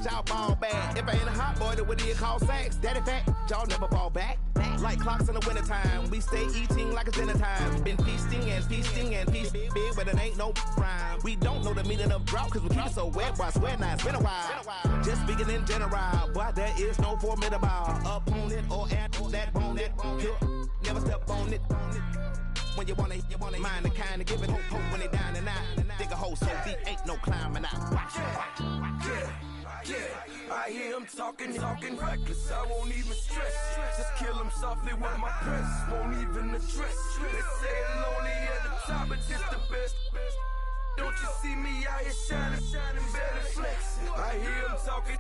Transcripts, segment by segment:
y'all ball back. If I ain't a hot boy, then what do you call sacks? Daddy fat, y'all never fall back. Like clocks in the wintertime, we stay eating like it's dinner time. Been feasting and feasting and feasting big, but it ain't no rhyme. We don't know the meaning of drought, cause we keep it so wet. Boy, I swear now it's been a while. Just speaking in general, boy, there is no formidable opponent or at that bone that never step on it. When you wanna mind the kind of give it hope when they down and out. Dig a hole so deep, ain't no climbing out. Yeah, I hear him talking reckless, I won't even stress. Just kill him softly with my press, won't even address. They say it lonely at the top, but it's the best. Don't you see me out here shining better flex? I hear him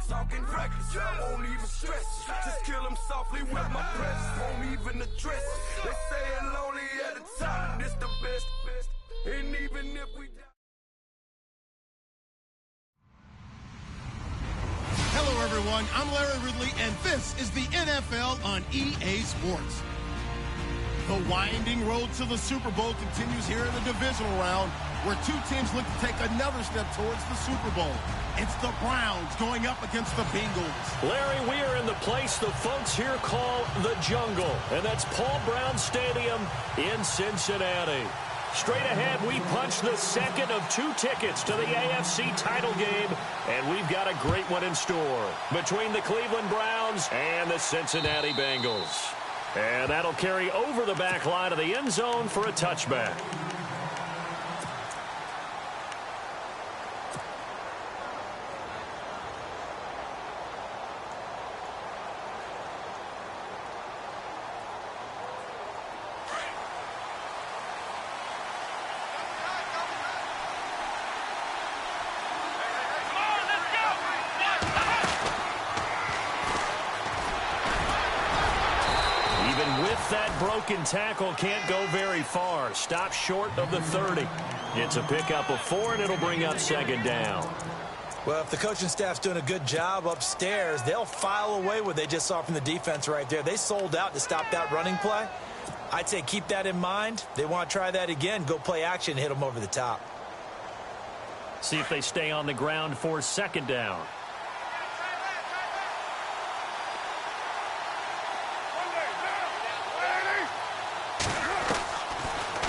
talking reckless, I won't even stress. Just kill him softly with my press, won't even address. They say it lonely at the top, but it's the best. And even if we die. Hello, everyone. I'm Larry Ridley, and this is the NFL on EA Sports. The winding road to the Super Bowl continues here in the divisional round, where two teams look to take another step towards the Super Bowl. It's the Browns going up against the Bengals. Larry, we are in the place the folks here call the Jungle, and that's Paul Brown Stadium in Cincinnati. Straight ahead, we punch the second of two tickets to the AFC title game, and we've got a great one in store between the Cleveland Browns and the Cincinnati Bengals. And that'll carry over the back line of the end zone for a touchback. That broken tackle can't go very far. Stop short of the 30. It's a pickup of 4, and it'll bring up second down. Well, if the coaching staff's doing a good job upstairs, they'll file away what they just saw from the defense right there. They sold out to stop that running play. I'd say keep that in mind. They want to try that again. Go play action, hit them over the top. See if they stay on the ground for second down.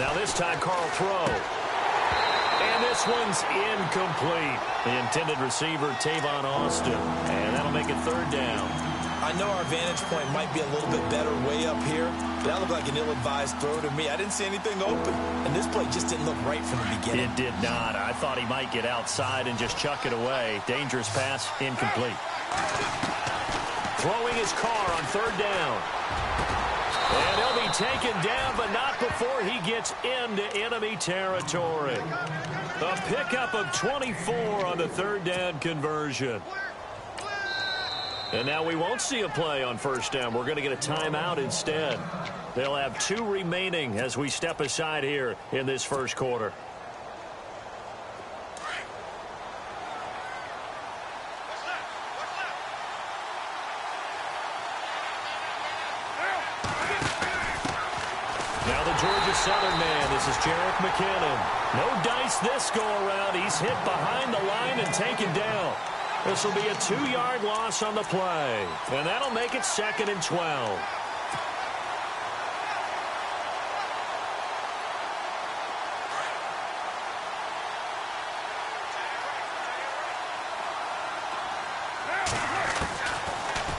Now this time, Carl throw. And this one's incomplete. The intended receiver, Tavon Austin. And that'll make it third down. I know our vantage point might be a little bit better way up here, but that looked like an ill-advised throw to me. I didn't see anything open. And this play just didn't look right from the beginning. It did not. I thought he might get outside and just chuck it away. Dangerous pass, incomplete. Throwing his car on third down. And he'll be taken down, but not before he gets into enemy territory. A pickup of 24 on the third down conversion. And now we won't see a play on first down. We're going to get a timeout instead. They'll have 2 remaining as we step aside here in this first quarter. Georgia Southern man, this is Jerick McKinnon. No dice this go-around. He's hit behind the line and taken down. This will be a 2-yard loss on the play. And that'll make it 2nd and 12.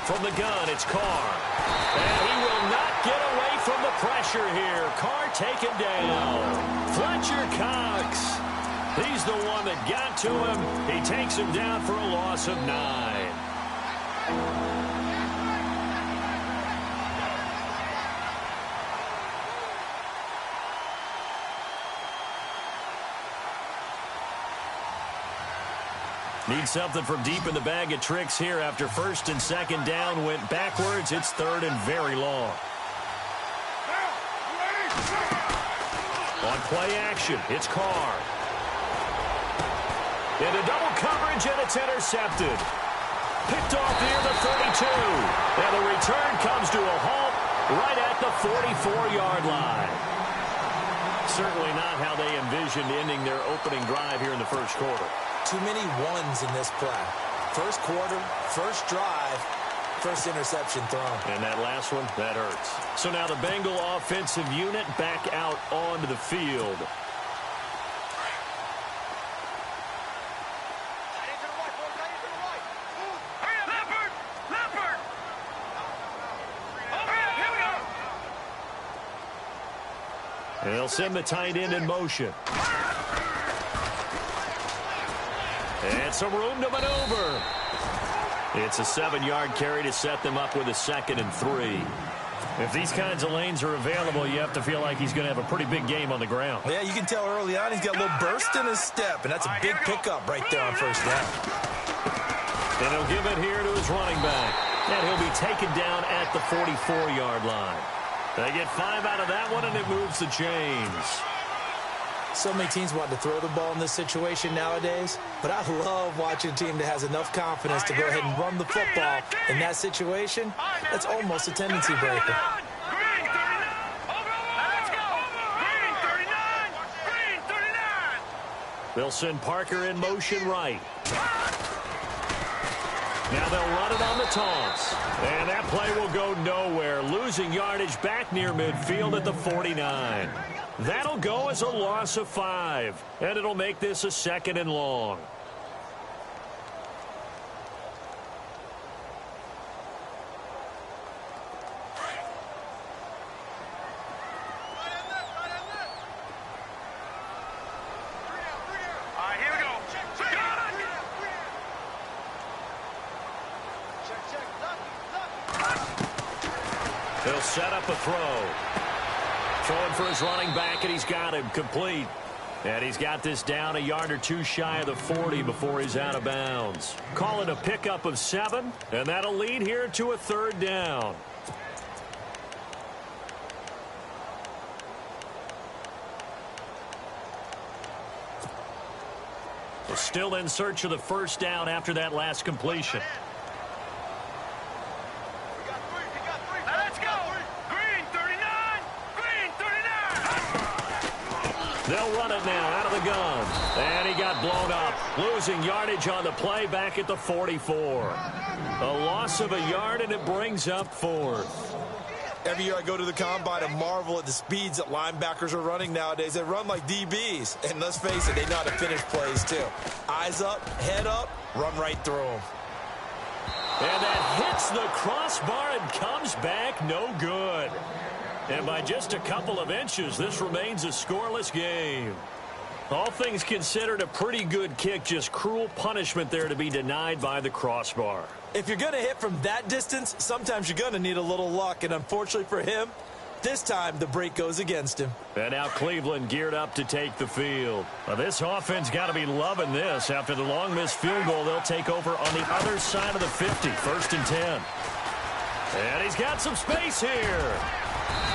From the gun, it's Carr. And he will not get away from the pressure here. Carr taken down. Fletcher Cox. He's the one that got to him. He takes him down for a loss of 9. Need something from deep in the bag of tricks here after first and second down went backwards. It's third and very long. On play action, it's Carr. Into double coverage, and it's intercepted. Picked off near the 32. And the return comes to a halt right at the 44-yard line. Certainly not how they envisioned ending their opening drive here in the first quarter. Too many ones in this play. First quarter, first drive, first interception thrown. And that last one, that hurts. So now the Bengal offensive unit back out onto the field. They'll send the tight end in motion. And some room to maneuver. It's a 7-yard carry to set them up with a 2nd and 3. If these kinds of lanes are available, you have to feel like he's going to have a pretty big game on the ground. Yeah, you can tell early on he's got a little burst in his step, and that's a big pickup right there on first down. And he'll give it here to his running back. And he'll be taken down at the 44-yard line. They get 5 out of that one, and it moves the chains. So many teams want to throw the ball in this situation nowadays, but I love watching a team that has enough confidence to go ahead and run the football in that situation. That's almost a tendency breaker. They'll send Parker in motion right. Now they'll run it on the toss. And that play will go nowhere, losing yardage back near midfield at the 49. That'll go as a loss of 5, and it'll make this a 2nd and long. They'll set up a throw. Throwing for his running back, and he's got him complete. And he's got this down a yard or two shy of the 40 before he's out of bounds. Call it a pickup of 7, and that'll lead here to a 3rd down. We're still in search of the 1st down after that last completion. They'll run it now out of the gun. And he got blown up. Losing yardage on the play back at the 44. A loss of a yard, and it brings up 4th. Every year I go to the combine and marvel at the speeds that linebackers are running nowadays. They run like DBs. And let's face it, they know how to finish plays too. Eyes up, head up, run right through them. And that hits the crossbar and comes back no good. And by just a couple of inches, this remains a scoreless game. All things considered, a pretty good kick, just cruel punishment there to be denied by the crossbar. If you're going to hit from that distance, sometimes you're going to need a little luck. And unfortunately for him, this time the break goes against him. And now Cleveland geared up to take the field. Well, this offense got to be loving this. After the long missed field goal, they'll take over on the other side of the 50, 1st and 10. And he's got some space here.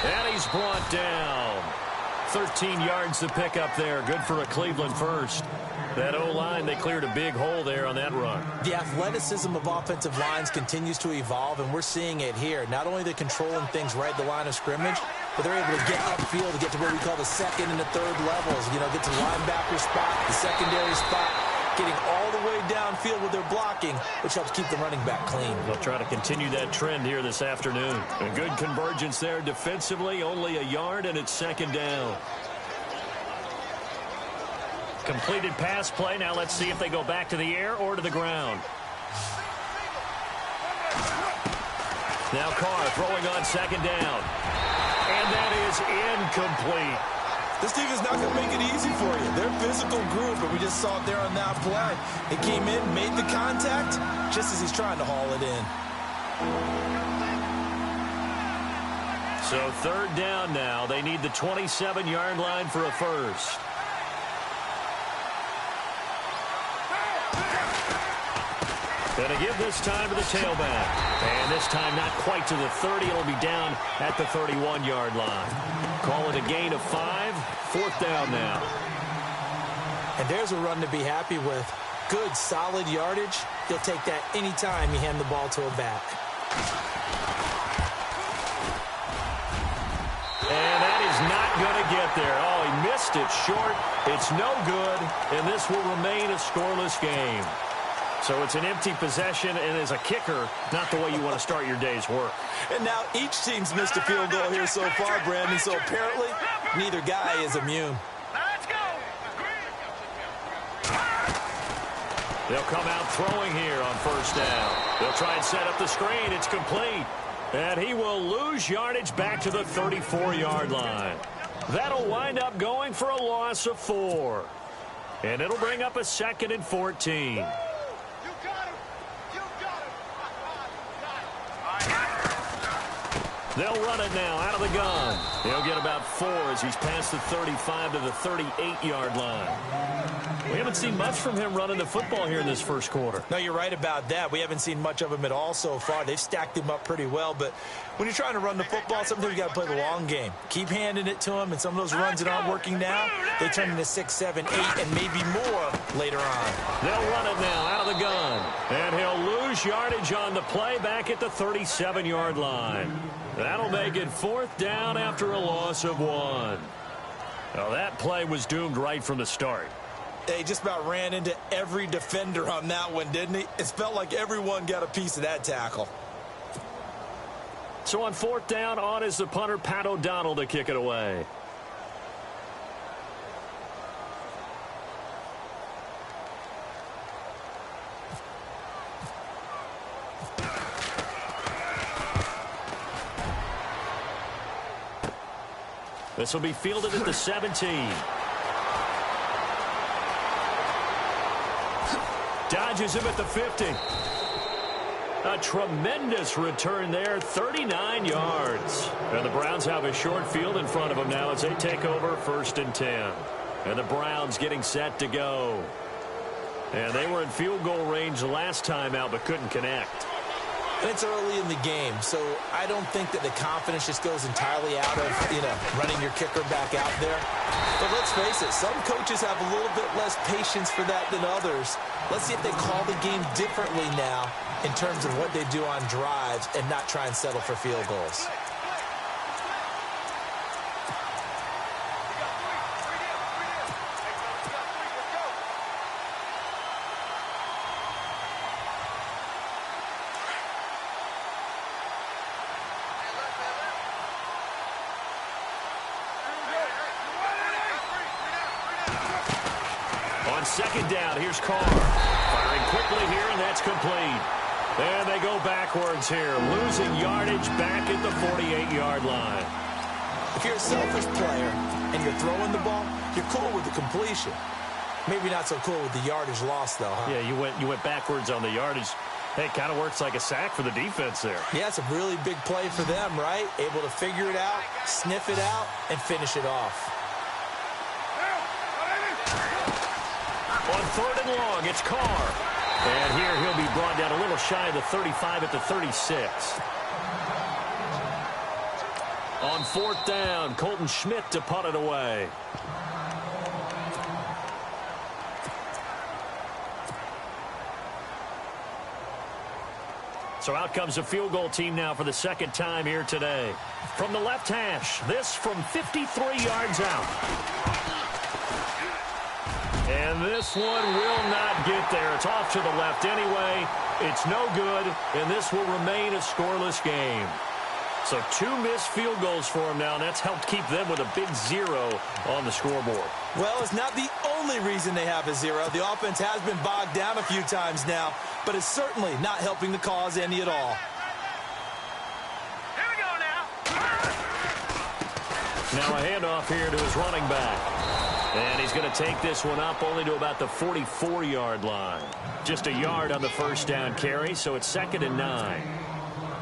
And he's brought down. 13 yards to pick up there. Good for a Cleveland first. That O-line, they cleared a big hole there on that run. The athleticism of offensive lines continues to evolve, and we're seeing it here. Not only they're controlling things right at the line of scrimmage, but they're able to get upfield to get to what we call the 2nd and the 3rd levels. You know, get to the linebacker spot, the secondary spot, getting all the way downfield with their blocking, which helps keep the running back clean. They'll try to continue that trend here this afternoon. A good convergence there defensively, only a yard, and it's 2nd down. Completed pass play. Now let's see if they go back to the air or to the ground. Now Carr throwing on 2nd down. And that is incomplete. This team is not going to make it easy for you. They're a physical group, but we just saw it there on that play. It came in, made the contact, just as he's trying to haul it in. So 3rd down now. They need the 27-yard line for a first. Going to give this time to the tailback. And this time not quite to the 30. It'll be down at the 31-yard line. Call it a gain of 5. 4th down now. And there's a run to be happy with. Good, solid yardage. He'll take that anytime you hand the ball to a back. And that is not going to get there. Oh, he missed it short. It's no good, and this will remain a scoreless game. So it's an empty possession, and as a kicker, not the way you want to start your day's work. And now each team's missed a field goal here so far, Brandon, so apparently neither guy is immune. They'll come out throwing here on first down. They'll try and set up the screen. It's complete. And he will lose yardage back to the 34-yard line. That'll wind up going for a loss of 4. And it'll bring up a 2nd and 14. They'll run it now out of the gun. He'll get about 4 as he's past the 35 to the 38-yard line. We haven't seen much from him running the football here in this first quarter. No, you're right about that. We haven't seen much of him at all so far. They've stacked him up pretty well, but when you're trying to run the football, sometimes you got to play the long game. Keep handing it to him, and some of those runs that aren't working now, they turn into 6, 7, 8, and maybe more later on. They'll run it now out of the gun, and he'll lose yardage on the play back at the 37-yard line. That'll make it 4th down after a loss of 1. Now, that play was doomed right from the start. He just about ran into every defender on that one, didn't he? It felt like everyone got a piece of that tackle. So on 4th down, on is the punter, Pat O'Donnell, to kick it away. This will be fielded at the 17. Dodges him at the 50. A tremendous return there, 39 yards. And the Browns have a short field in front of them now as they take over 1st and 10. And the Browns getting set to go. And they were in field goal range the last time out but couldn't connect. And it's early in the game, so I don't think that the confidence just goes entirely out of, running your kicker back out there. But let's face it, some coaches have a little bit less patience for that than others. Let's see if they call the game differently now in terms of what they do on drives and not try and settle for field goals. On 2nd down, here's Carr. Firing quickly here, and that's complete. And they go backwards here, losing yardage back at the 48-yard line. If you're a selfish player and you're throwing the ball, you're cool with the completion. Maybe not so cool with the yardage loss, though, huh? Yeah, you went backwards on the yardage. Hey, it kind of works like a sack for the defense there. Yeah, it's a really big play for them, right? Able to figure it out, sniff it out, and finish it off. On 3rd and long, it's Carr. And here he'll be brought down a little shy of the 35 at the 36. On 4th down, Colton Schmidt to punt it away. So out comes the field goal team now for the 2nd time here today. From the left hash, this from 53 yards out. And this one will not get there. It's off to the left anyway. It's no good, and this will remain a scoreless game. So 2 missed field goals for them now, and that's helped keep them with a big 0 on the scoreboard. Well, it's not the only reason they have a 0. The offense has been bogged down a few times now, but it's certainly not helping the cause any at all. Here we go now. Now a handoff here to his running back. And he's going to take this one up only to about the 44-yard line. Just a yard on the 1st down carry, so it's 2nd and 9.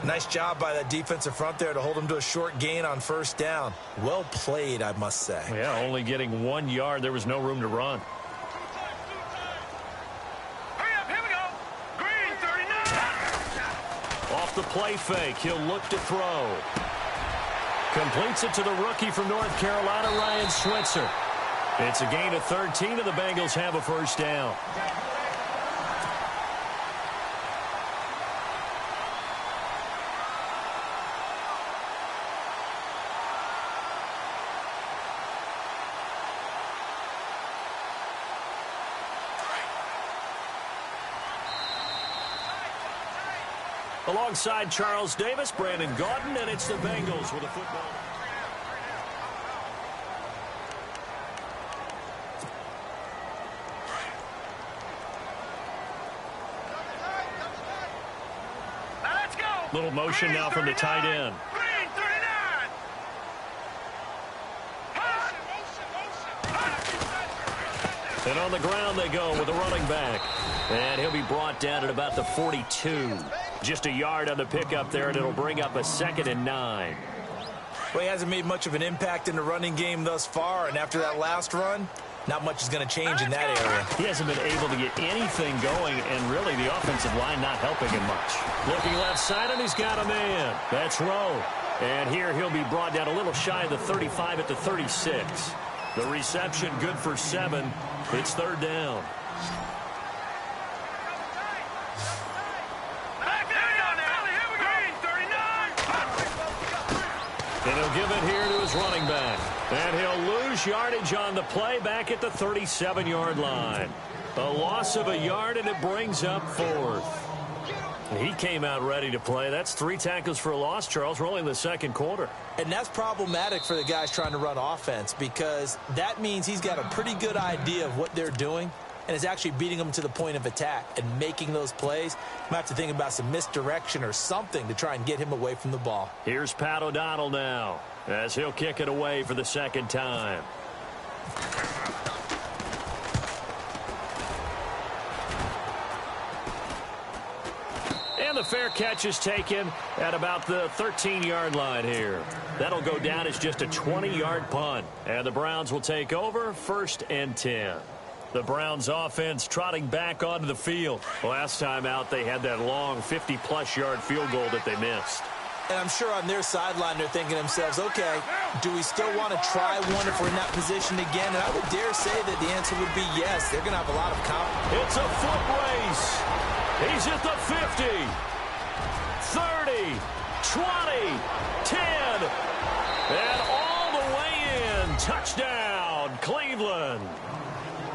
Nice job by that defensive front there to hold him to a short gain on 1st down. Well played, I must say. Yeah, only getting 1 yard. There was no room to run. Hurry up, here we go. Green, 39. Off the play fake, he'll look to throw. Completes it to the rookie from North Carolina, Ryan Switzer. It's a gain of 13, and the Bengals have a 1st down. Alongside Charles Davis, Brandon Gaudin, and it's the Bengals with a football. Little motion now from the tight end. And on the ground they go with the running back. And he'll be brought down at about the 42. Just a yard on the pickup there, and it'll bring up a 2nd and 9. Well, he hasn't made much of an impact in the running game thus far, and after that last run, not much is going to change in that area. He hasn't been able to get anything going, and really the offensive line not helping him much. Looking left side, and he's got a man. That's Rowe. And here he'll be brought down a little shy of the 35 at the 36. The reception good for 7. It's 3rd down. And he'll give it here to his running back. And he'll lose yardage on the play back at the 37-yard line. A loss of a yard, and it brings up 4th. He came out ready to play. That's 3 tackles for a loss, Charles, rolling the 2nd quarter. And that's problematic for the guys trying to run offense, because that means he's got a pretty good idea of what they're doing and is actually beating them to the point of attack and making those plays. You might have to think about some misdirection or something to try and get him away from the ball. Here's Pat O'Donnell now as he'll kick it away for the 2nd time. And the fair catch is taken at about the 13-yard line here. That'll go down as just a 20-yard punt. And the Browns will take over, 1st and 10. The Browns offense trotting back onto the field. Last time out, they had that long 50-plus yard field goal that they missed. And I'm sure on their sideline they're thinking to themselves, okay, do we still want to try one if we're in that position again? And I would dare say that the answer would be yes. They're going to have a lot of confidence. It's a foot race. He's at the 50, 30, 20, 10, and all the way in. Touchdown, Cleveland.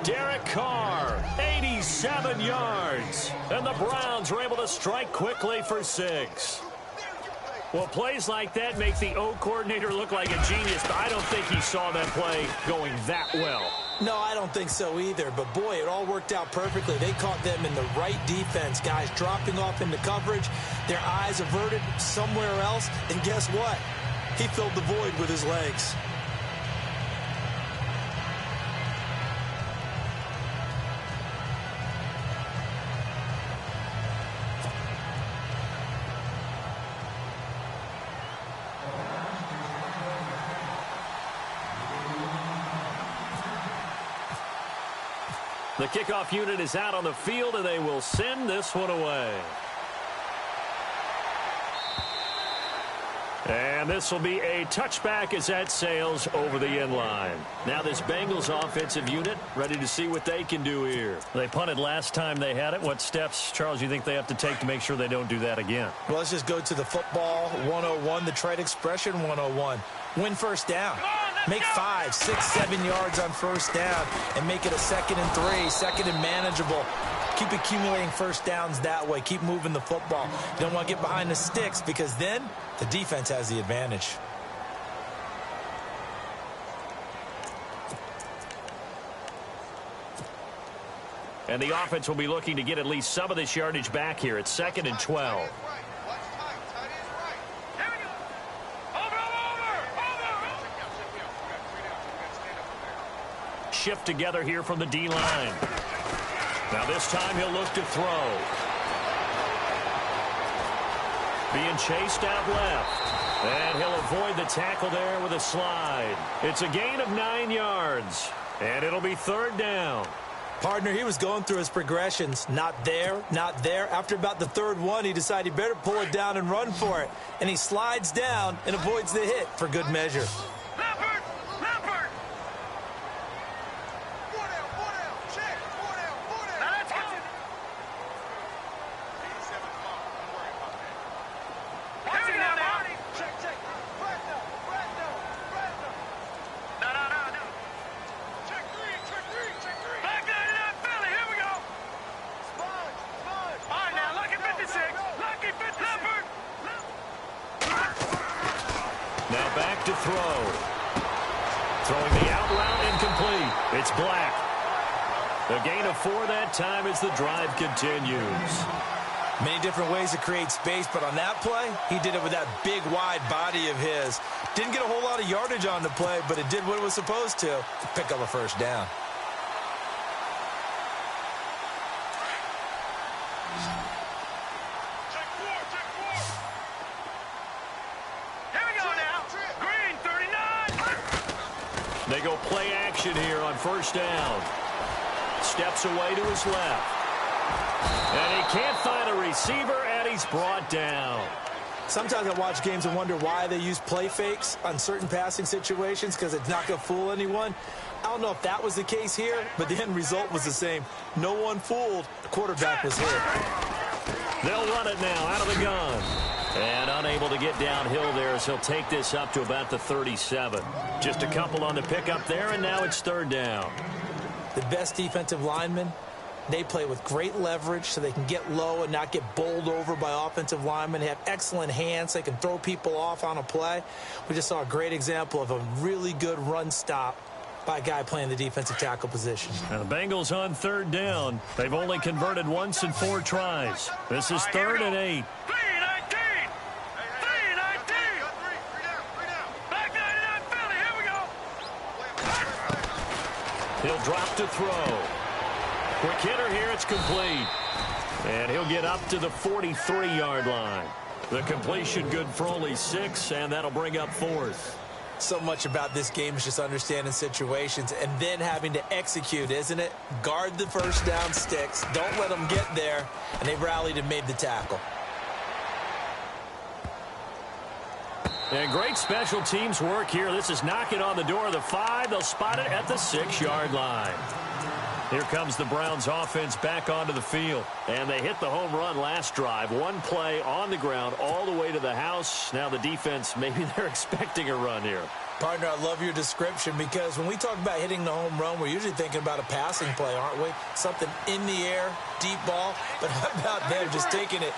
Derek Carr, 87 yards. And the Browns were able to strike quickly for 6. Well, plays like that make the O coordinator look like a genius, but I don't think he saw that play going that well. No, I don't think so either. But, boy, it all worked out perfectly. They caught them in the right defense. Guys dropping off into coverage, their eyes averted somewhere else. And guess what? He filled the void with his legs. The kickoff unit is out on the field, and they will send this one away. And this will be a touchback as that sails over the end line. Now this Bengals offensive unit ready to see what they can do here. They punted last time they had it. What steps, Charles, you think they have to take to make sure they don't do that again? Well, let's just go to the football 101, the trade expression 101. Win 1st down. Make 5, 6, 7 yards on 1st down and make it a 2nd and 3, 2nd and manageable. Keep accumulating 1st downs that way. Keep moving the football. You don't want to get behind the sticks because then the defense has the advantage. And the offense will be looking to get at least some of this yardage back here. It's 2nd and 12. Shift together here from the D-line. Now this time he'll look to throw. Being chased out left. And he'll avoid the tackle there with a slide. It's a gain of 9 yards. And it'll be 3rd down. Partner, he was going through his progressions. Not there, not there. After about the 3rd one, he decided he better pull it down and run for it. And he slides down and avoids the hit for good measure. Lucky 56. Now back to throw. Throwing the out route incomplete. It's Black. A gain of 4 that time as the drive continues. Many different ways to create space, but on that play, he did it with that big, wide body of his. Didn't get a whole lot of yardage on the play, but it did what it was supposed to pick up a first down. They go play action here on first down. Steps away to his left. And he can't find a receiver, and he's brought down. Sometimes I watch games and wonder why they use play fakes on certain passing situations, because it's not going to fool anyone. I don't know if that was the case here, but the end result was the same. No one fooled. The quarterback was hit. They'll run it now out of the gun. And unable to get downhill there as he'll take this up to about the 37. Just a couple on the pickup there, and now it's third down. The best defensive linemen, they play with great leverage so they can get low and not get bowled over by offensive linemen. They have excellent hands. They can throw people off on a play. We just saw a great example of a really good run stop by a guy playing the defensive tackle position. And the Bengals on third down. They've only converted once in 4 tries. This is 3rd and 8. He'll drop to throw. Quick hitter here, it's complete. And he'll get up to the 43-yard line. The completion good for only 6, and that'll bring up 4th. So much about this game is just understanding situations and then having to execute, isn't it? Guard the first down sticks. Don't let them get there. And they rallied and made the tackle. And great special teams work here. This is knocking on the door of the 5. They'll spot it at the 6-yard line. Here comes the Browns offense back onto the field. And they hit the home run last drive. 1 play on the ground all the way to the house. Now the defense, maybe they're expecting a run here. Partner, I love your description, because when we talk about hitting the home run, we're usually thinking about a passing play, aren't we? Something in the air, deep ball. But how about them just taking it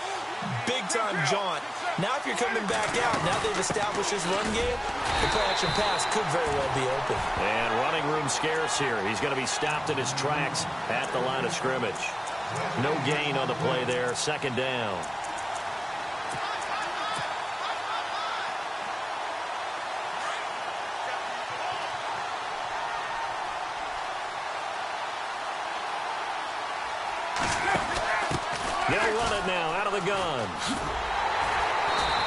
big-time jaunt? Now if you're coming back out, now they've established this run game, the play-action pass could very well be open. And running room scarce here. He's going to be stopped in his tracks at the line of scrimmage. No gain on the play there. 2nd down. They'll run it now out of the gun.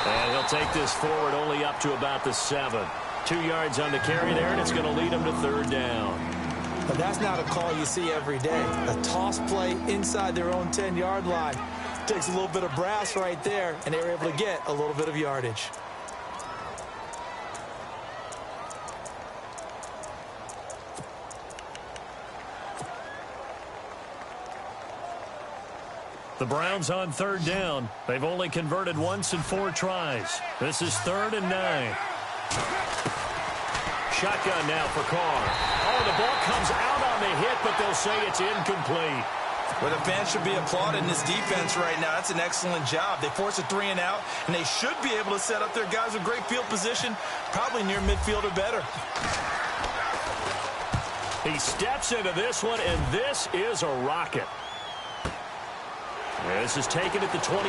And he'll take this forward only up to about the 7. 2 yards on the carry there, and it's going to lead him to 3rd down. But that's not a call you see every day. A toss play inside their own 10-yard line. Takes a little bit of brass right there, and they were able to get a little bit of yardage. The Browns on 3rd down. They've only converted once in 4 tries. This is 3rd and 9. Shotgun now for Carr. Oh, the ball comes out on the hit, but they'll say it's incomplete. Well, the fans should be applauding this defense right now. That's an excellent job. They force a 3 and out, and they should be able to set up their guys with great field position, probably near midfield or better. He steps into this one, and this is a rocket. This is taken at the 23.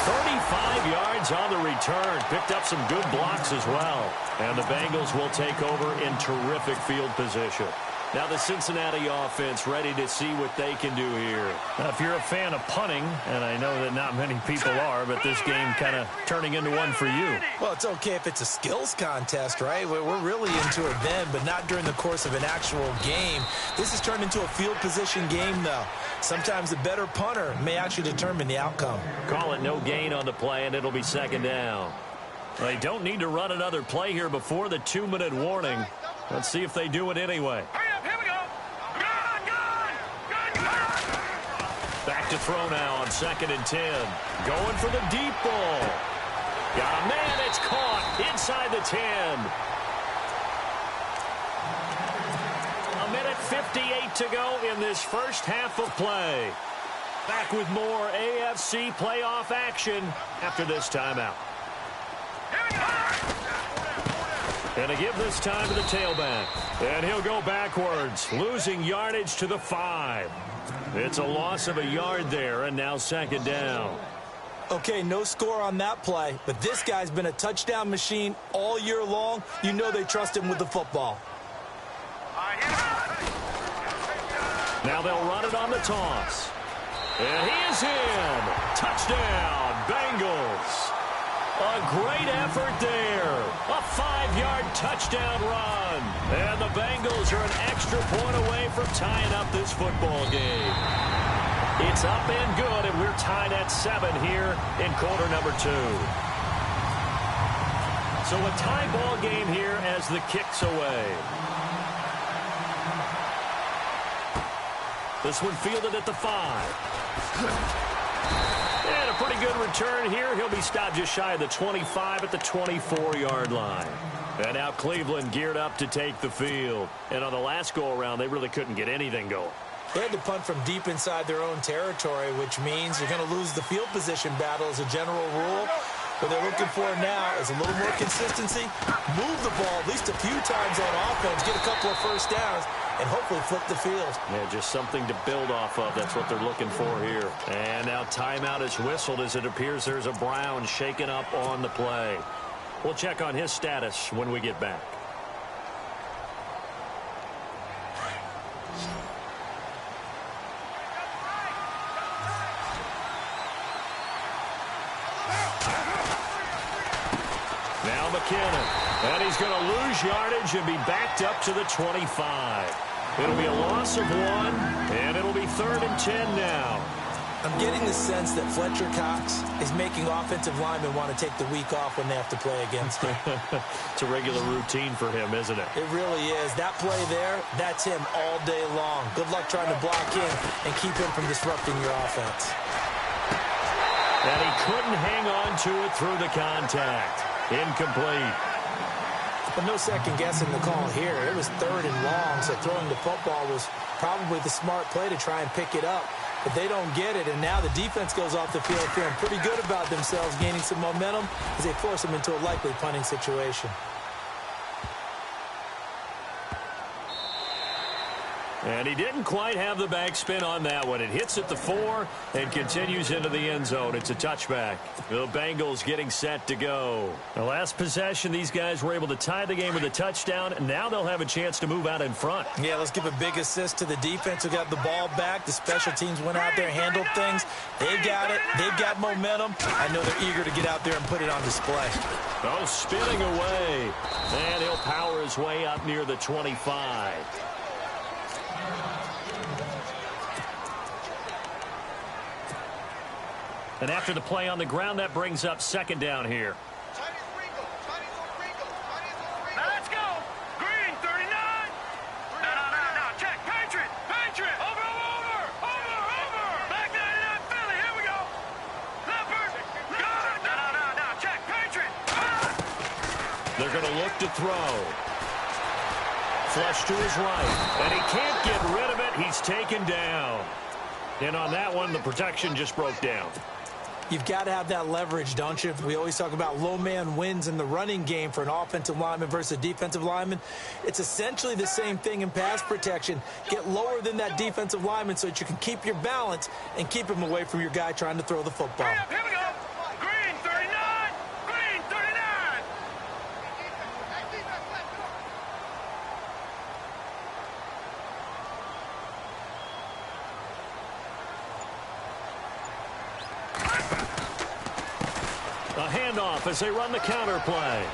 35 yards on the return. Picked up some good blocks as well. And the Bengals will take over in terrific field position. Now the Cincinnati offense ready to see what they can do here. Now, if you're a fan of punting, and I know that not many people are, but this game kind of turning into one for you. Well, it's okay if it's a skills contest, right? We're really into it then, but not during the course of an actual game. This has turned into a field position game, though. Sometimes the better punter may actually determine the outcome. Call it no gain on the play, and it'll be 2nd down. They don't need to run another play here before the 2-minute warning. Let's see if they do it anyway. Back to throw now on 2nd and 10. Going for the deep ball. Got a man, it's caught inside the 10. 1:58 to go in this first half of play. Back with more AFC playoff action after this timeout. And to give this time to the tailback. And he'll go backwards, losing yardage to the 5. It's a loss of a yard there, and now second down. Okay, no score on that play, but this guy's been a touchdown machine all year long. You know they trust him with the football. Now they'll run it on the toss. And he is in. Touchdown, Bengals. A great effort there. A 5-yard touchdown run. And the Bengals are an extra point away from tying up this football game. It's up and good, and we're tied at 7 here in quarter number 2. So a tie ball game here as the kick's away. This one fielded at the 5. And a pretty good return here. He'll be stopped just shy of the 25 at the 24-yard line. And now Cleveland geared up to take the field. And on the last go-around, they really couldn't get anything going. They had to punt from deep inside their own territory, which means you're going to lose the field position battle as a general rule. What they're looking for now is a little more consistency, move the ball at least a few times on offense, get a couple of first downs, and hopefully flip the field. Yeah, just something to build off of. That's what they're looking for here. And now timeout is whistled as it appears there's a Brown shaken up on the play. We'll check on his status when we get back. Now McKinnon, and he's going to lose yardage and be backed up to the 25. It'll be a loss of 1, and it'll be 3rd and 10 now. I'm getting the sense that Fletcher Cox is making offensive linemen want to take the week off when they have to play against him. It's a regular routine for him, isn't it? It really is. That play there, that's him all day long. Good luck trying to block him and keep him from disrupting your offense. And he couldn't hang on to it through the contact. Incomplete. But no second guessing the call here. It was 3rd and long, so throwing the football was probably the smart play to try and pick it up. But they don't get it, and now the defense goes off the field feeling pretty good about themselves, gaining some momentum as they force them into a likely punting situation. And he didn't quite have the backspin on that one. It hits at the 4 and continues into the end zone. It's a touchback. The Bengals getting set to go. The last possession, these guys were able to tie the game with a touchdown, and now they'll have a chance to move out in front. Yeah, let's give a big assist to the defense who got the ball back. The special teams went out there, handled things. They got it. They've got momentum. I know they're eager to get out there and put it on display. Oh, spinning away. And he'll power his way up near the 25. And after the play on the ground, that brings up second down here. Now let's go. Green, 39. No. Check. Patriot. Over. Back 99, Philly. Here we go. Leopard. Good. No. Check. Patriot. They're going to look to throw. Flush to his right. And he can't get rid of it. He's taken down. And on that one, the protection just broke down. You've got to have that leverage, don't you? We always talk about low man wins in the running game for an offensive lineman versus a defensive lineman. It's essentially the same thing in pass protection. Get lower than that defensive lineman so that you can keep your balance and keep him away from your guy trying to throw the football. Here we go. Green, 39. Green, 39. A handoff as they run the counter play.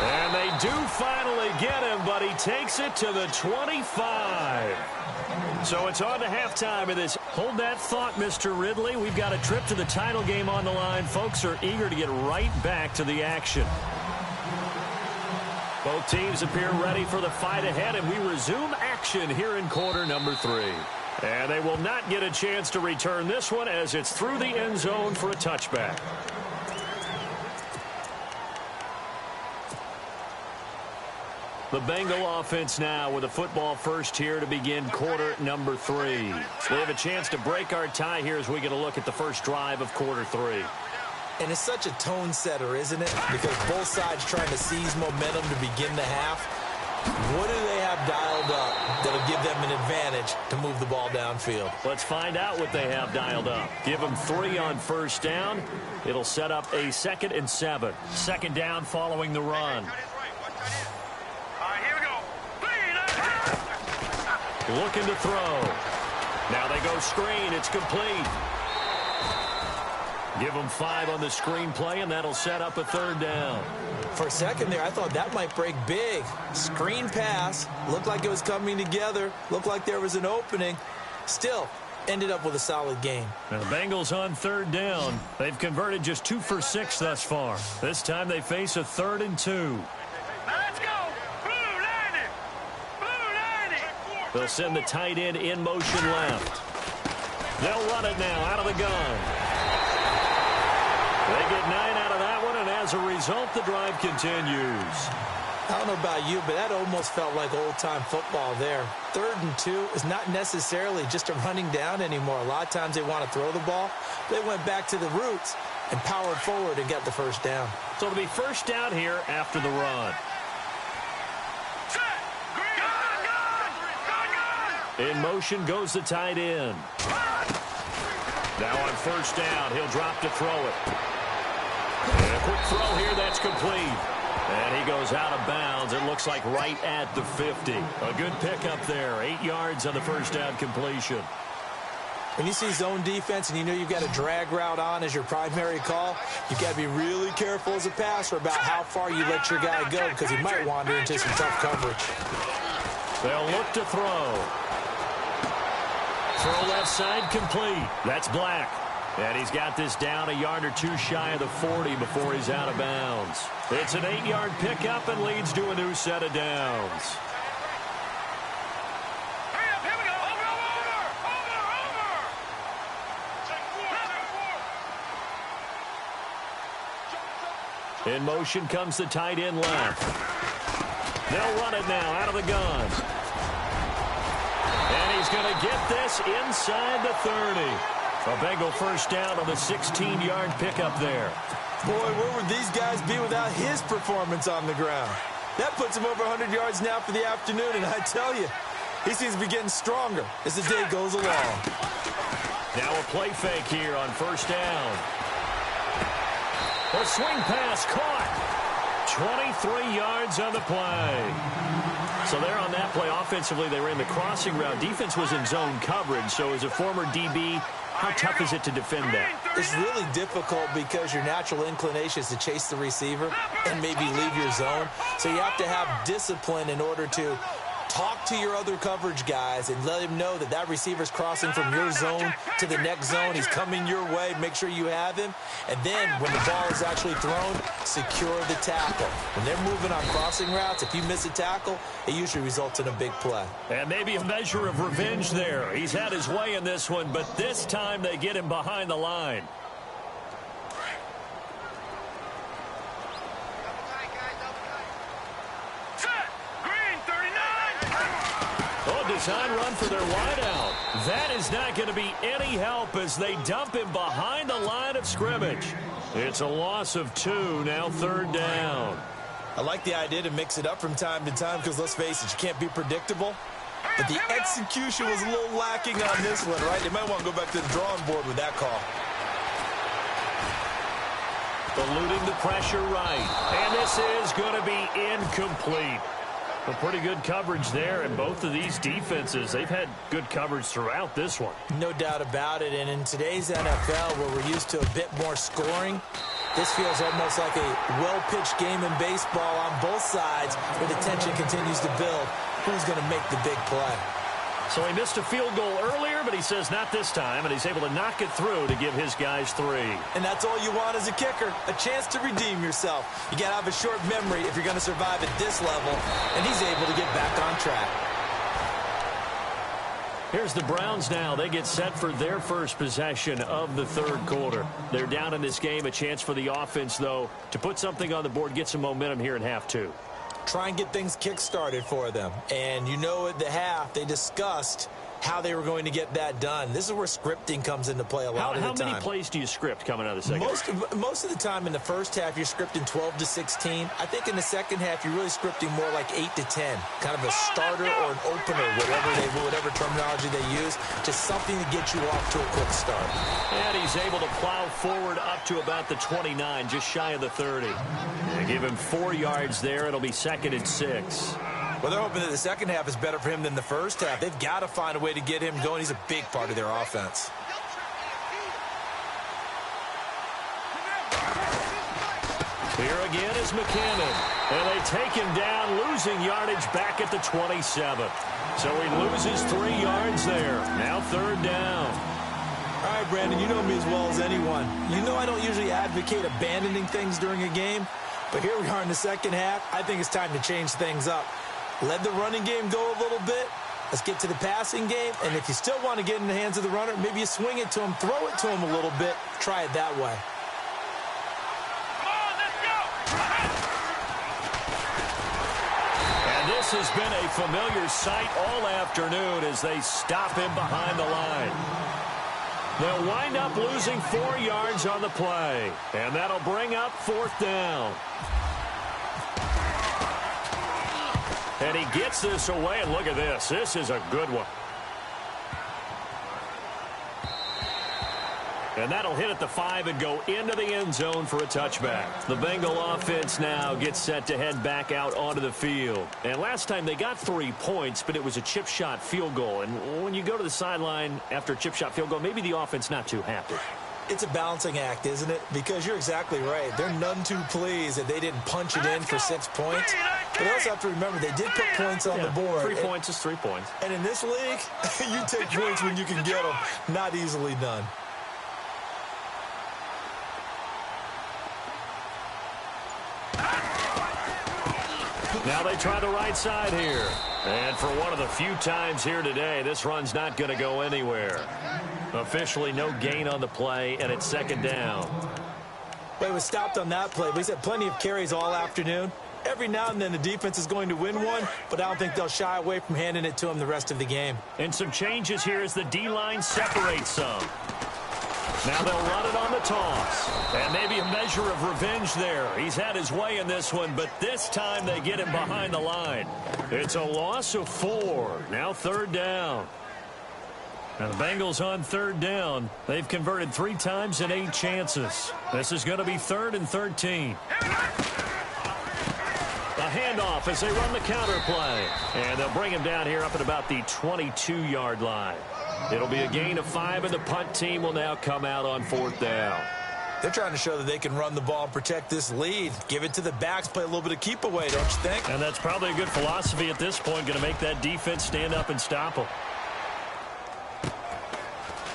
And they do finally get him, but he takes it to the 25. So it's on to halftime of this. Hold that thought, Mr. Ridley. We've got a trip to the title game on the line. Folks are eager to get right back to the action. Both teams appear ready for the fight ahead, and we resume action here in quarter number 3. And they will not get a chance to return this one as it's through the end zone for a touchback. The Bengal offense now with a football first here to begin quarter number 3. We have a chance to break our tie here as we get a look at the first drive of quarter 3. And it's such a tone setter, isn't it? Because both sides trying to seize momentum to begin the half. What do they have dialed up that'll give them an advantage to move the ball downfield? Let's find out what they have dialed up. Give them 3 on first down. It'll set up a 2nd and 7. Second down following the run. Looking to throw. Now they go screen. It's complete. Give them 5 on the screen play, and that'll set up a 3rd down. For a second there, I thought that might break big. Screen pass. Looked like it was coming together. Looked like there was an opening. Still, ended up with a solid game. Now the Bengals on 3rd down. They've converted just 2 for 6 thus far. This time they face a 3rd and 2. Let's go! Blue 90! Blue 90! They'll send the tight end in motion left. They'll run it now out of the gun. They get 9 out of that one, and as a result, the drive continues. I don't know about you, but that almost felt like old-time football there. 3rd and 2 is not necessarily just a running down anymore. A lot of times they want to throw the ball. They went back to the roots and powered forward and got the first down. So it'll be first down here after the run. In motion goes the tight end. Now on first down, he'll drop to throw it. And a quick throw here, that's complete. And he goes out of bounds. It looks like right at the 50. A good pickup there. 8 yards on the first down completion. When you see zone defense and you know you've got a drag route on as your primary call, you've got to be really careful as a passer about how far you let your guy go because he might wander into some tough coverage. They'll look to throw. Throw left side complete. That's Black. And he's got this down a yard or 2 shy of the 40 before he's out of bounds. It's an 8-yard pickup and leads to a new set of downs. Here we go. Over. In motion comes the tight end left. They'll run it now out of the gun. And he's going to get this inside the 30. A Bengal first down on the 16-yard pickup there. Boy, where would these guys be without his performance on the ground? That puts him over 100 yards now for the afternoon, and I tell you, he seems to be getting stronger as the day goes along. Now a play fake here on first down. A swing pass caught. 23 yards on the play. So there on that play, offensively, they ran the crossing route. Defense was in zone coverage, so as a former DB, how tough is it to defend that? It's really difficult because your natural inclination is to chase the receiver and maybe leave your zone. So you have to have discipline in order to talk to your other coverage guys and let him know that that receiver's crossing from your zone to the next zone. He's coming your way. Make sure you have him. And then when the ball is actually thrown, secure the tackle. When they're moving on crossing routes, if you miss a tackle, it usually results in a big play. And maybe a measure of revenge there. He's had his way in this one, but this time they get him behind the line. Design run for their wideout. That is not going to be any help as they dump him behind the line of scrimmage. It's a loss of 2, now 3rd down. I like the idea to mix it up from time to time because, let's face it, you can't be predictable. But the execution was a little lacking on this one, right? They might want to go back to the drawing board with that call. Eluding the pressure right. And this is going to be incomplete. A pretty good coverage there, and both of these defenses, they've had good coverage throughout this one. No doubt about it, and in today's NFL, where we're used to a bit more scoring, this feels almost like a well-pitched game in baseball on both sides where the tension continues to build. Who's going to make the big play? So he missed a field goal earlier, but he says not this time, and he's able to knock it through to give his guys 3. And that's all you want as a kicker, a chance to redeem yourself. You got to have a short memory if you're going to survive at this level, and he's able to get back on track. Here's the Browns now. They get set for their first possession of the 3rd quarter. They're down in this game. A chance for the offense, though, to put something on the board, get some momentum here in half 2. try and get things kick-started for them. And you know at the half, they discussed how they were going to get that done. This is where scripting comes into play a lot of the time. How many plays do you script coming out of the second half? Most of the time in the first half, you're scripting 12 to 16. I think in the second half, you're really scripting more like 8 to 10. Kind of a starter or an opener, whatever terminology they use, just something to get you off to a quick start. And he's able to plow forward up to about the 29, just shy of the 30. Give him 4 yards there. It'll be 2nd and 6. Well, they're hoping that the second half is better for him than the first half. They've got to find a way to get him going. He's a big part of their offense. Here again is McKinnon. And they take him down, losing yardage back at the 27. So he loses 3 yards there. Now 3rd down. All right, Brandon, you know me as well as anyone. You know I don't usually advocate abandoning things during a game. But here we are in the second half. I think it's time to change things up. Let the running game go a little bit. Let's get to the passing game. And if you still want to get in the hands of the runner, maybe you swing it to him, throw it to him a little bit. Try it that way. Come on, let's go! And this has been a familiar sight all afternoon as they stop him behind the line. They'll wind up losing 4 yards on the play. And that'll bring up 4th down. And he gets this away, and look at this. This is a good one. And that'll hit at the 5 and go into the end zone for a touchback. The Bengal offense now gets set to head back out onto the field. And last time they got 3 points, but it was a chip shot field goal. And when you go to the sideline after a chip shot field goal, maybe the offense not too happy. It's a balancing act, isn't it? Because you're exactly right. They're none too pleased that they didn't punch it in for 6 points. But they also have to remember they did put points on the board. 3 points is 3 points. And in this league, you take points when you can get them. Not easily done. Now they try the right side here. And for one of the few times here today, this run's not going to go anywhere. Officially no gain on the play, and it's 2nd down. But it was stopped on that play. But he's had plenty of carries all afternoon. Every now and then the defense is going to win one, but I don't think they'll shy away from handing it to him the rest of the game. And some changes here as the D-line separates some. Now they'll run it on the toss. And maybe a measure of revenge there. He's had his way in this one, but this time they get him behind the line. It's a loss of 4. Now 3rd down. Now the Bengals on 3rd down. They've converted 3 times in 8 chances. This is going to be 3rd and 13. A handoff as they run the counter play. And they'll bring him down here up at about the 22-yard line. It'll be a gain of 5, and the punt team will now come out on 4th down. They're trying to show that they can run the ball and protect this lead. Give it to the backs, play a little bit of keep away, don't you think? And that's probably a good philosophy at this point, going to make that defense stand up and stop them.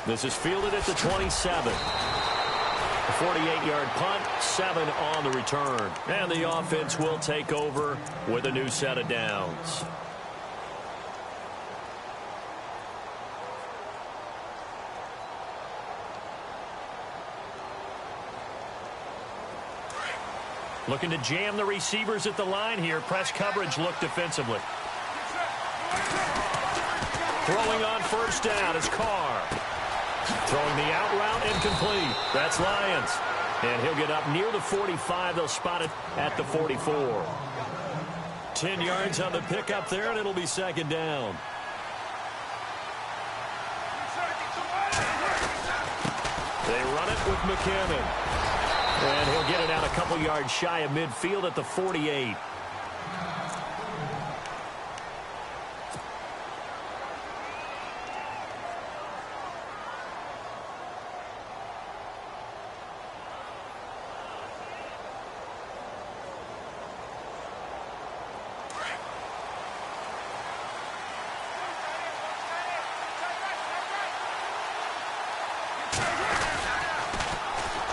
This is fielded at the 27. A 48-yard punt, 7 on the return. And the offense will take over with a new set of downs. Looking to jam the receivers at the line here. Press coverage look defensively. Throwing on 1st down is Carr. Throwing the out route incomplete. That's Lions. And he'll get up near the 45. They'll spot it at the 44. 10 yards on the pickup there, and it'll be 2nd down. They run it with McKinnon. And he'll get it out a couple yards shy of midfield at the 48.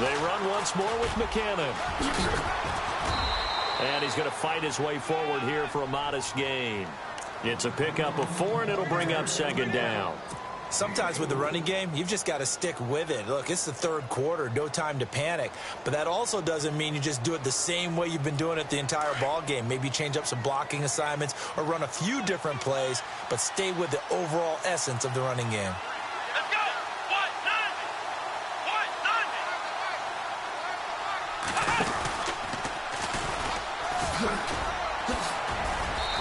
They run once more with McKinnon. And he's going to fight his way forward here for a modest gain. It's a pickup of 4, and it'll bring up 2nd down. Sometimes with the running game, you've just got to stick with it. Look, it's the third quarter, no time to panic. But that also doesn't mean you just do it the same way you've been doing it the entire ball game. Maybe change up some blocking assignments or run a few different plays, but stay with the overall essence of the running game. Let's go!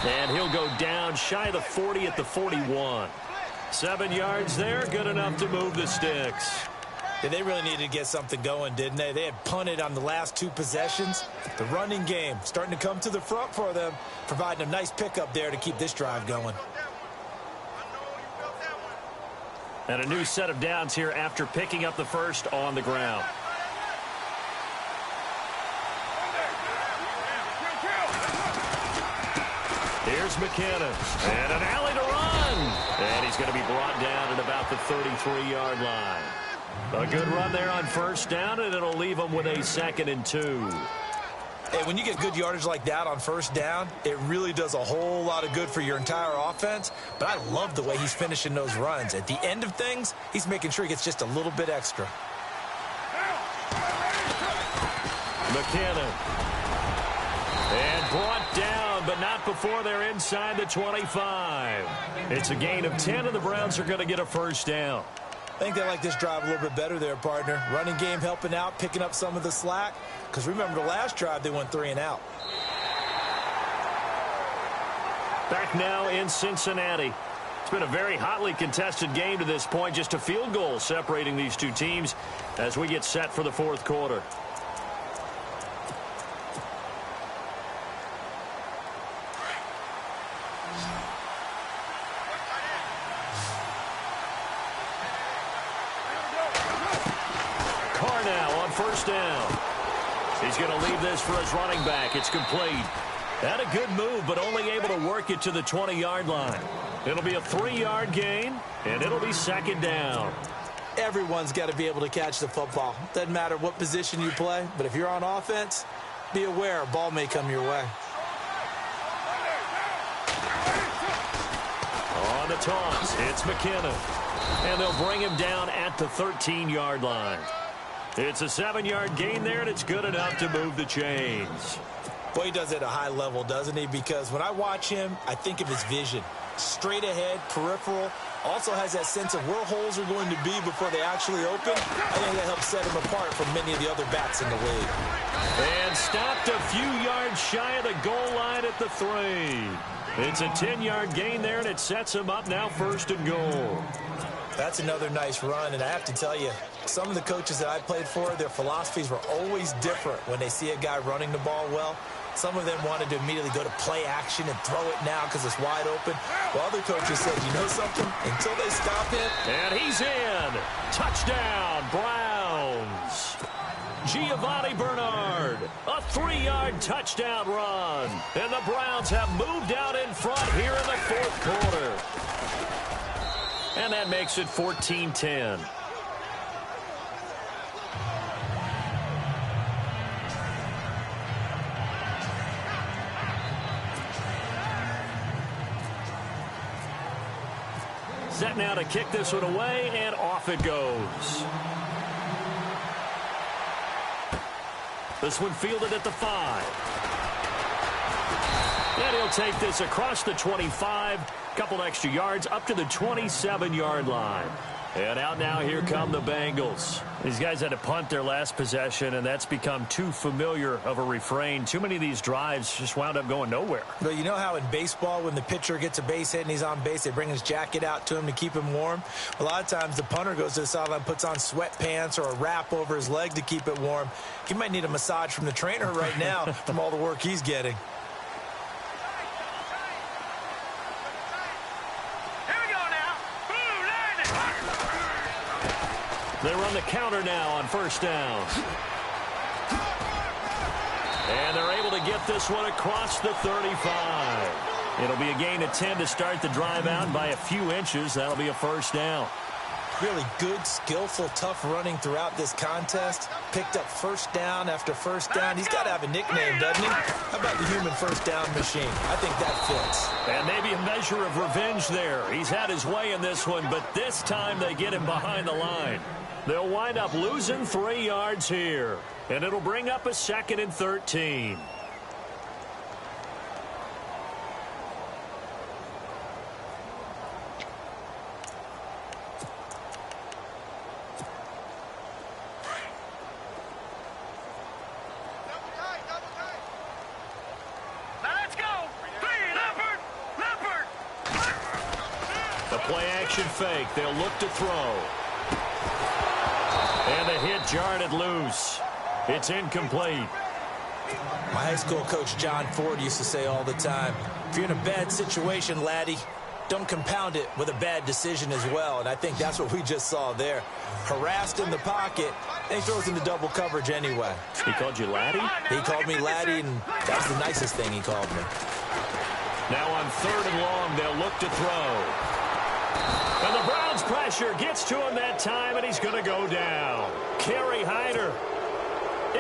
And he'll go down shy of the 40 at the 41. 7 yards there, good enough to move the sticks. Yeah, they really needed to get something going, didn't they? They had punted on the last 2 possessions. The running game starting to come to the front for them, providing a nice pickup there to keep this drive going. And a new set of downs here after picking up the first on the ground. Here's McKinnon, and an alley to run. And he's going to be brought down at about the 33-yard line. A good run there on first down, and it'll leave him with a 2nd and 2. Hey, when you get good yardage like that on first down, it really does a whole lot of good for your entire offense. But I love the way he's finishing those runs. At the end of things, he's making sure he gets just a little bit extra. McKinnon. And brought down, but not before they're inside the 25. It's a gain of 10, and the Browns are going to get a first down. I think they like this drive a little bit better there, partner. Running game helping out, picking up some of the slack. Because remember, the last drive, they went 3 and out. Back now in Cincinnati. It's been a very hotly contested game to this point. Just a field goal separating these two teams as we get set for the fourth quarter. First down. He's going to leave this for his running back. It's complete. Had a good move, but only able to work it to the 20-yard line. It'll be a 3-yard gain, and it'll be 2nd down. Everyone's got to be able to catch the football. Doesn't matter what position you play, but if you're on offense, be aware a ball may come your way. On the toss, it's McKinnon. And they'll bring him down at the 13-yard line. It's a 7-yard gain there, and it's good enough to move the chains. Boy, he does it at a high level, doesn't he? Because when I watch him, I think of his vision. Straight ahead, peripheral. Also has that sense of where holes are going to be before they actually open. I think that helps set him apart from many of the other backs in the league. And stopped a few yards shy of the goal line at the 3. It's a 10-yard gain there, and it sets him up now 1st and goal. That's another nice run, and I have to tell you, some of the coaches that I played for, their philosophies were always different when they see a guy running the ball well. Some of them wanted to immediately go to play action and throw it now because it's wide open. While other coaches said, you know something? Until they stop him. And he's in. Touchdown, Browns. Giovanni Bernard, a 3-yard touchdown run. And the Browns have moved out in front here in the fourth quarter. And that makes it 14-10. Set now to kick this one away, and off it goes. This one fielded at the 5. And he'll take this across the 25, couple extra yards up to the 27-yard line. And out now, here come the Bengals. These guys had to punt their last possession, and that's become too familiar of a refrain. Too many of these drives just wound up going nowhere. But you know how in baseball, when the pitcher gets a base hit and he's on base, they bring his jacket out to him to keep him warm? A lot of times the punter goes to the sideline, puts on sweatpants or a wrap over his leg to keep it warm. He might need a massage from the trainer right now from all the work he's getting. They run the counter now on first down. And they're able to get this one across the 35. It'll be a gain of 10 to start the drive out by a few inches. That'll be a first down. Really good, skillful, tough running throughout this contest. Picked up first down after first down. He's got to have a nickname, doesn't he? How about the human first down machine? I think that fits. And maybe a measure of revenge there. He's had his way in this one, but this time they get him behind the line. They'll wind up losing 3 yards here, and it'll bring up a 2nd and 13. Fake. They'll look to throw. And the hit jarred it loose. It's incomplete. My high school coach John Ford used to say all the time, if you're in a bad situation, laddie, don't compound it with a bad decision as well. And I think that's what we just saw there. Harassed in the pocket, and he throws into double coverage anyway. He called you laddie? He called me laddie, and that was the nicest thing he called me. Now on 3rd and long, they'll look to throw. And the Browns' pressure gets to him that time, and he's going to go down. Kerry Hyder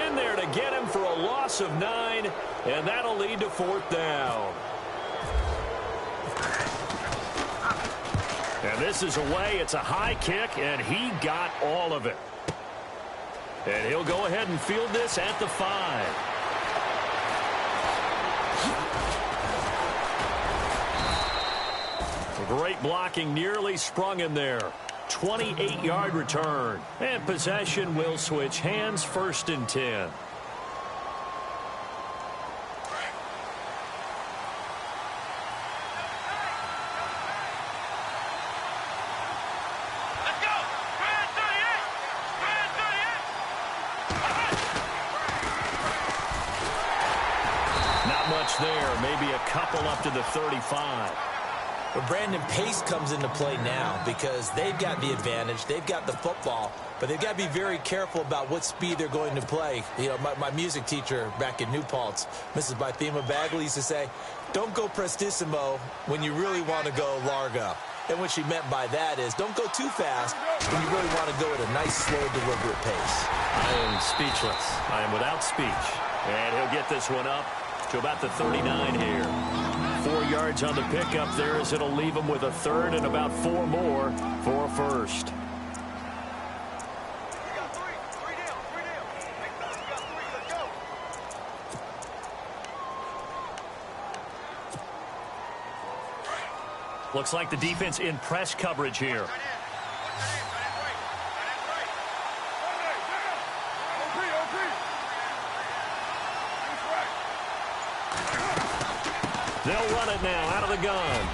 in there to get him for a loss of 9, and that'll lead to 4th down. And this is away. It's a high kick, and he got all of it. And he'll go ahead and field this at the 5. Great blocking, nearly sprung him there. 28-yard return. And possession will switch hands, 1st and 10. Let's go! Brand 38! Brand 38! Not much there. Maybe a couple up to the 35. But Brandon, pace comes into play now because they've got the advantage. They've got the football, but they've got to be very careful about what speed they're going to play. You know, my music teacher back in New Paltz, Mrs. Bythema Bagley, used to say, don't go prestissimo when you really want to go largo. And what she meant by that is don't go too fast when you really want to go at a nice, slow, deliberate pace. I am speechless. I am without speech. And he'll get this one up to about the 39 here. 4 yards on the pickup there as it'll leave him with a 3rd and about 4 more for a 1st. Looks like the defense in press coverage here. They'll run it now out of the gun.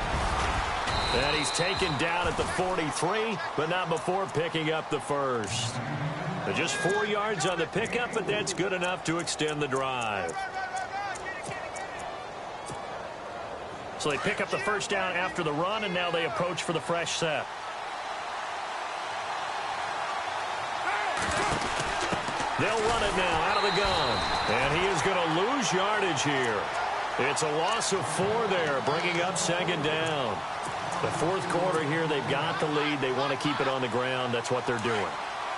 And he's taken down at the 43, but not before picking up the 1st. Just 4 yards on the pickup, but that's good enough to extend the drive. So they pick up the 1st down after the run, and now they approach for the fresh set. They'll run it now out of the gun. And he is going to lose yardage here. It's a loss of 4 there, bringing up 2nd down. The 4th quarter here, they've got the lead. They want to keep it on the ground. That's what they're doing.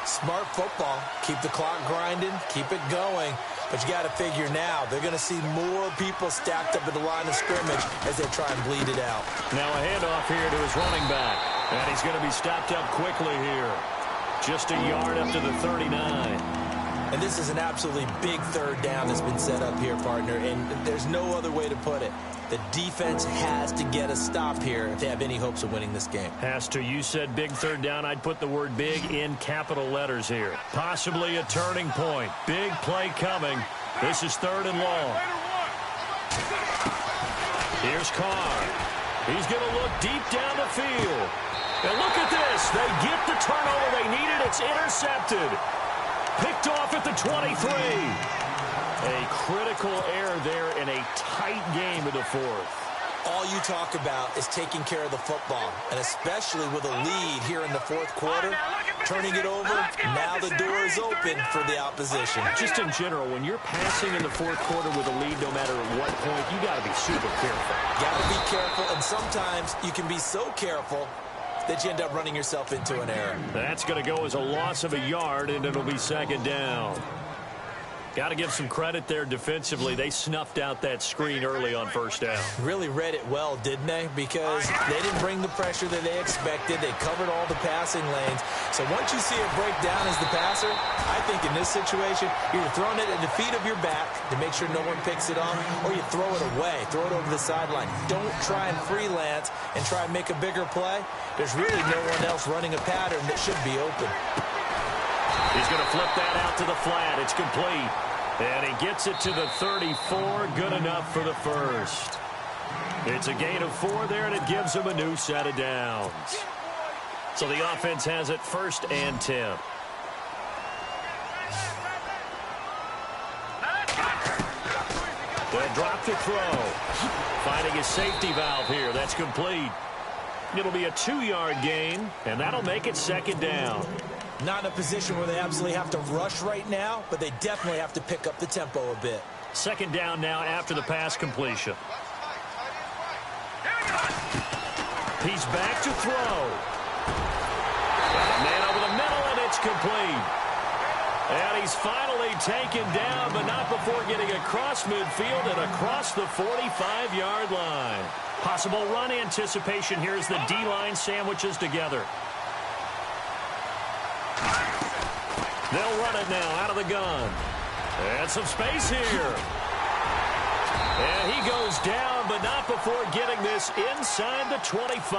Smart football. Keep the clock grinding. Keep it going. But you got to figure now, they're going to see more people stacked up at the line of scrimmage as they try and bleed it out. Now a handoff here to his running back. And he's going to be stopped up quickly here. Just a yard up to the 39. And this is an absolutely big 3rd down that's been set up here, partner. And there's no other way to put it. The defense has to get a stop here if they have any hopes of winning this game. Has to. You said big 3rd down. I'd put the word big in capital letters here. Possibly a turning point. Big play coming. This is 3rd and long. Here's Carr. He's going to look deep down the field. And look at this. They get the turnover they needed. It's intercepted. Picked off at the 23. A critical error there in a tight game of the 4th. All you talk about is taking care of the football, and especially with a lead here in the 4th quarter, turning it over, now the door is open for the opposition. Just in general, when you're passing in the 4th quarter with a lead, no matter at what point, you got to be super careful. Got to be careful, and sometimes you can be so careful that you end up running yourself into an error. That's going to go as a loss of a yard, and it'll be second down. Got to give some credit there defensively. They snuffed out that screen early on first down. Really read it well, didn't they? Because they didn't bring the pressure that they expected. They covered all the passing lanes. So once you see it break down as the passer, I think in this situation, you're throwing it at the feet of your back to make sure no one picks it off, or you throw it away, throw it over the sideline. Don't try and freelance and try and make a bigger play. There's really no one else running a pattern that should be open. He's going to flip that out to the flat. It's complete. And he gets it to the 34. Good enough for the first. It's a gain of 4 there, and it gives him a new set of downs. So the offense has it 1st and 10. They'll drop the throw. Finding his safety valve here. That's complete. It'll be a 2-yard gain, and that'll make it second down. Not in a position where they absolutely have to rush right now, but they definitely have to pick up the tempo a bit. Second down now after the pass completion. He's back to throw. Man over the middle, and it's complete. And he's finally taken down, but not before getting across midfield and across the 45-yard line. Possible run anticipation here as the D-line sandwiches together. They'll run it now out of the gun. And some space here. And he goes down, but not before getting this inside the 25.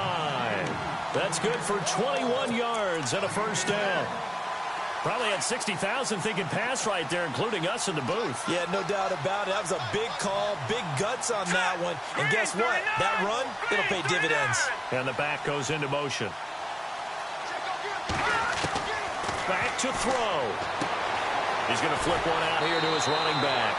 That's good for 21 yards and a first down. Probably had 60,000 thinking pass right there, including us in the booth. Yeah, no doubt about it. That was a big call, big guts on that one. And guess what? That run, it'll pay dividends. And the back goes into motion. Back to throw. He's going to flip one out here to his running back.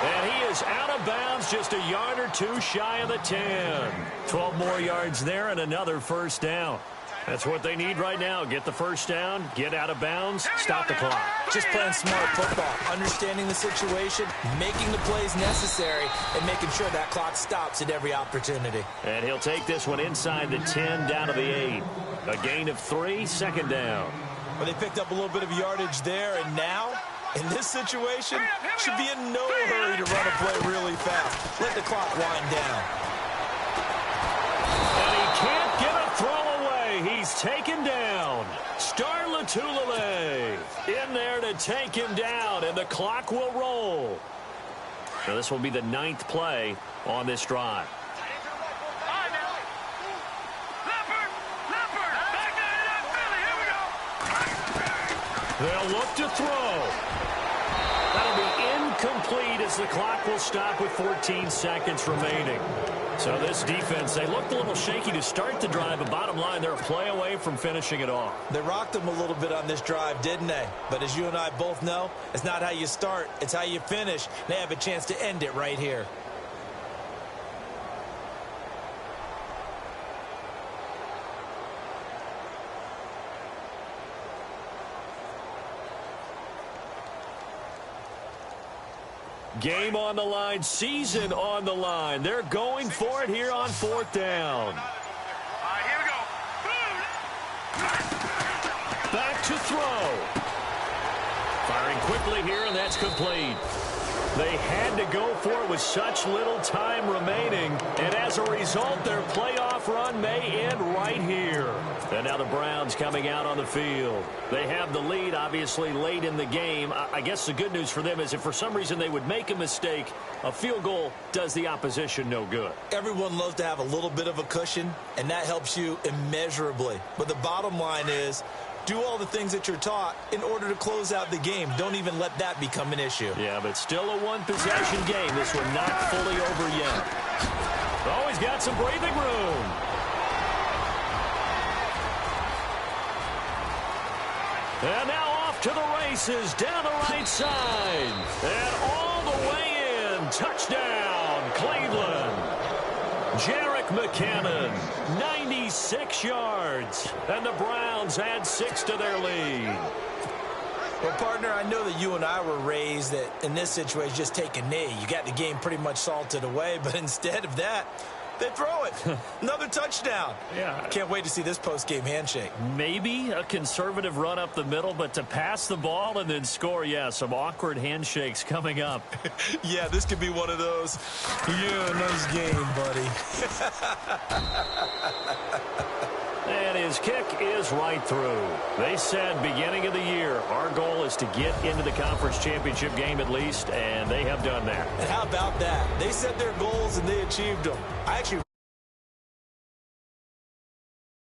And he is out of bounds, just a yard or two shy of the 10. 12 more yards there and another first down. That's what they need right now. Get the first down, get out of bounds, stop the clock. Just playing smart football, understanding the situation, making the plays necessary, and making sure that clock stops at every opportunity. And he'll take this one inside the 10, down to the 8. A gain of 3, second down. Well, they picked up a little bit of yardage there, and now, in this situation, should be in no hurry to run a play really fast. Let the clock wind down. And he can't get a throw away. He's taken down. Star Latulele in there to take him down, and the clock will roll. So this will be the 9th play on this drive. They'll look to throw. That'll be incomplete as the clock will stop with 14 seconds remaining. So this defense, they looked a little shaky to start the drive, but bottom line, they're a play away from finishing it off. They rocked them a little bit on this drive, didn't they? But as you and I both know, it's not how you start, it's how you finish. They have a chance to end it right here. Game on the line, season on the line. They're going for it here on 4th down. All right, here we go. Back to throw. Firing quickly here, and that's complete. They had to go for it with such little time remaining, and as a result, their playoff run may end right here. And now the Browns coming out on the field. They have the lead, obviously, late in the game. I guess the good news for them is if for some reason they would make a mistake, a field goal does the opposition no good. Everyone loves to have a little bit of a cushion, and that helps you immeasurably. But the bottom line is, do all the things that you're taught in order to close out the game. Don't even let that become an issue. Yeah, but still a one-possession game. This one not fully over yet. Oh, he's got some breathing room. And now off to the races down the right side. And all the way in. Touchdown, Cleveland. Jerick McKinnon, 96 yards. And the Browns add 6 to their lead. Well, partner, I know that you and I were raised that in this situation, just take a knee. You got the game pretty much salted away, but instead of that, they throw it. Another touchdown. Yeah. Can't wait to see this post-game handshake. Maybe a conservative run up the middle, but to pass the ball and then score, yeah, some awkward handshakes coming up. Yeah, this could be one of those. Yeah, nice game, buddy. And his kick is right through. They said beginning of the year, our goal is to get into the conference championship game at least, and they have done that. And how about that? They set their goals and they achieved them. I actually